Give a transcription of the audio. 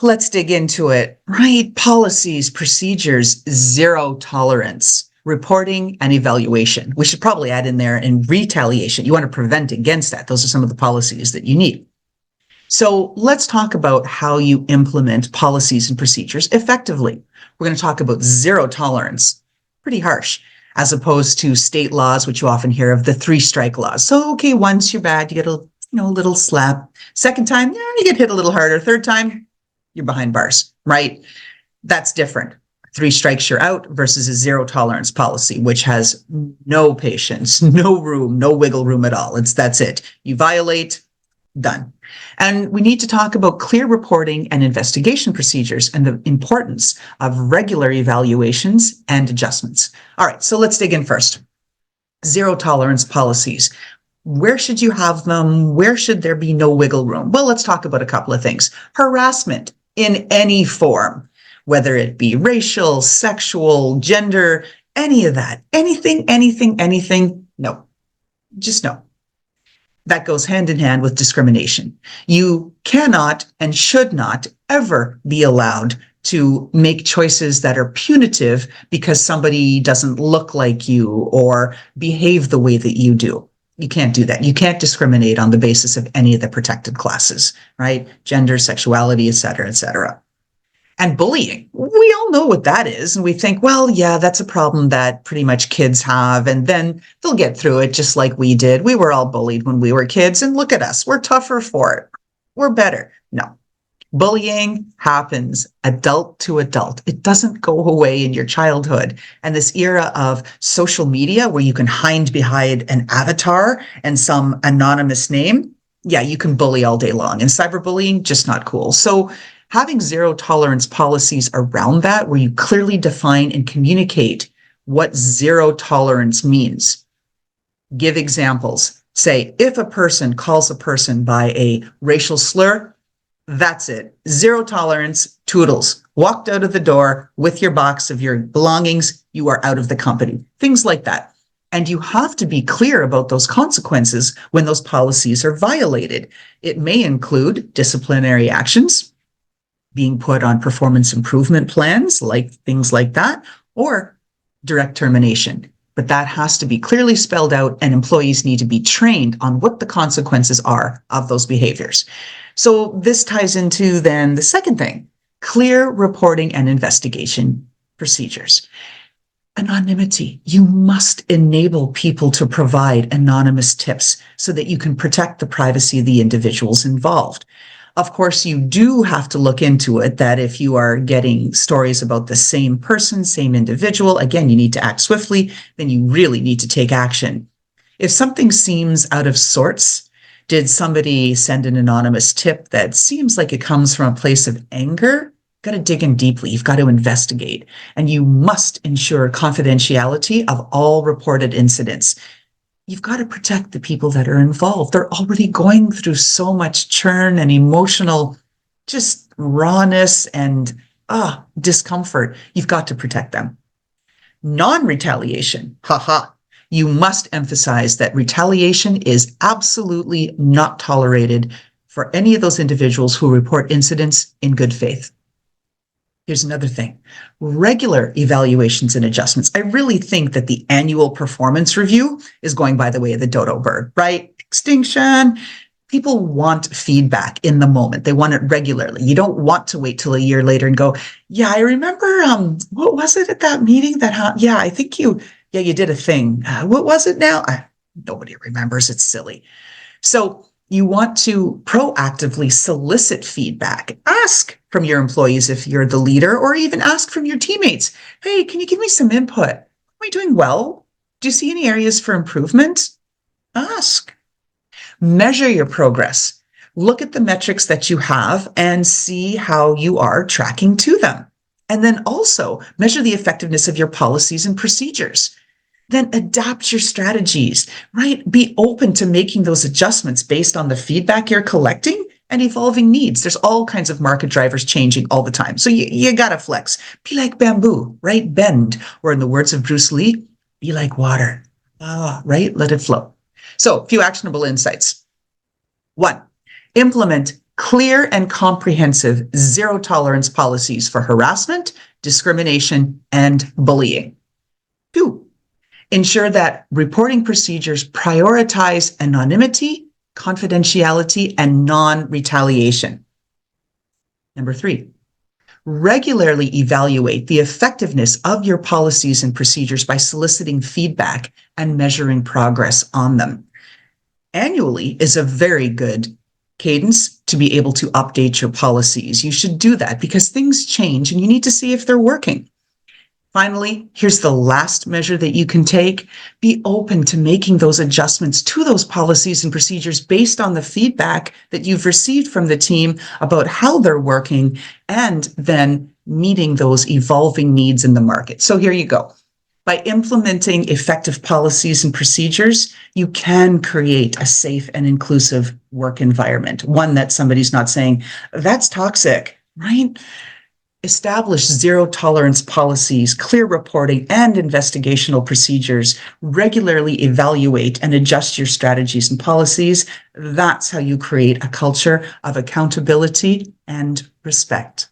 let's dig into it. Right? Policies, procedures, zero tolerance, reporting and evaluation. We should probably add in there in retaliation. You want to prevent against that. Those are some of the policies that you need. So let's talk about how you implement policies and procedures effectively. We're going to talk about zero tolerance, pretty harsh, as opposed to state laws, which you often hear of, the 3-strike laws. So, okay, once you're bad, you get a little slap. Second time, you get hit a little harder. Third time, you're behind bars, right? That's different. 3 strikes, you're out versus a zero tolerance policy, which has no patience, no room, no wiggle room at all. That's it. You violate, done. And we need to talk about clear reporting and investigation procedures and the importance of regular evaluations and adjustments. All right, so let's dig in first. Zero tolerance policies. Where should you have them? Where should there be no wiggle room? Well, let's talk about a couple of things. Harassment in any form, whether it be racial, sexual, gender, any of that, anything, no, just no. That goes hand in hand with discrimination. You cannot and should not ever be allowed to make choices that are punitive because somebody doesn't look like you or behave the way that you do. You can't do that. You can't discriminate on the basis of any of the protected classes, right? Gender, sexuality, et cetera, et cetera. And bullying, we all know what that is. And we think, well, yeah, that's a problem that pretty much kids have. And then they'll get through it just like we did. We were all bullied when we were kids. And look at us. We're tougher for it. We're better. No. Bullying happens adult to adult. It doesn't go away in your childhood. And this era of social media where you can hide behind an avatar and some anonymous name, yeah, you can bully all day long. And cyberbullying, just not cool. So having zero tolerance policies around that, where you clearly define and communicate what zero tolerance means. Give examples. Say, if a person calls a person by a racial slur, that's it. Zero tolerance, toodles. Walked out of the door with your box of your belongings, you are out of the company. Things like that. And you have to be clear about those consequences when those policies are violated. It may include disciplinary actions, being put on performance improvement plans, like things like that, or direct termination. But that has to be clearly spelled out, and employees need to be trained on what the consequences are of those behaviors. So this ties into then the second thing, clear reporting and investigation procedures. Anonymity. You must enable people to provide anonymous tips so that you can protect the privacy of the individuals involved. Of course, you do have to look into it that if you are getting stories about the same person, same individual, again, you need to act swiftly, then you really need to take action. If something seems out of sorts, did somebody send an anonymous tip that seems like it comes from a place of anger? You've got to dig in deeply. You've got to investigate. And you must ensure confidentiality of all reported incidents. You've got to protect the people that are involved. They're already going through so much churn and emotional, just rawness and discomfort. You've got to protect them. Non-retaliation, you must emphasize that retaliation is absolutely not tolerated for any of those individuals who report incidents in good faith. Here's another thing, regular evaluations and adjustments. I really think that the annual performance review is going by the way of the dodo bird, right? Extinction. People want feedback in the moment. They want it regularly. You don't want to wait till a year later and go, yeah, I remember, what was it at that meeting that, yeah, I think you did a thing. What was it now? Nobody remembers. It's silly. So you want to proactively solicit feedback. Ask from your employees if you're the leader, or even ask from your teammates. Hey, can you give me some input? Am I doing well? Do you see any areas for improvement? Ask. Measure your progress. Look at the metrics that you have and see how you are tracking to them. And then also measure the effectiveness of your policies and procedures. Then adapt your strategies, right? Be open to making those adjustments based on the feedback you're collecting and evolving needs. There's all kinds of market drivers changing all the time. So you gotta flex. Be like bamboo, right? Bend. Or in the words of Bruce Lee, be like water. Right? Let it flow. So a few actionable insights. 1, implement clear and comprehensive zero tolerance policies for harassment, discrimination, and bullying. 2, ensure that reporting procedures prioritize anonymity, confidentiality, and non-retaliation. Number 3, regularly evaluate the effectiveness of your policies and procedures by soliciting feedback and measuring progress on them. Annually is a very good cadence to be able to update your policies. You should do that because things change and you need to see if they're working. Finally, here's the last measure that you can take. Be open to making those adjustments to those policies and procedures based on the feedback that you've received from the team about how they're working and then meeting those evolving needs in the market. So here you go. By implementing effective policies and procedures, you can create a safe and inclusive work environment, one that somebody's not saying, that's toxic, right? Establish zero tolerance policies, clear reporting, and investigational procedures. Regularly evaluate and adjust your strategies and policies. That's how you create a culture of accountability and respect.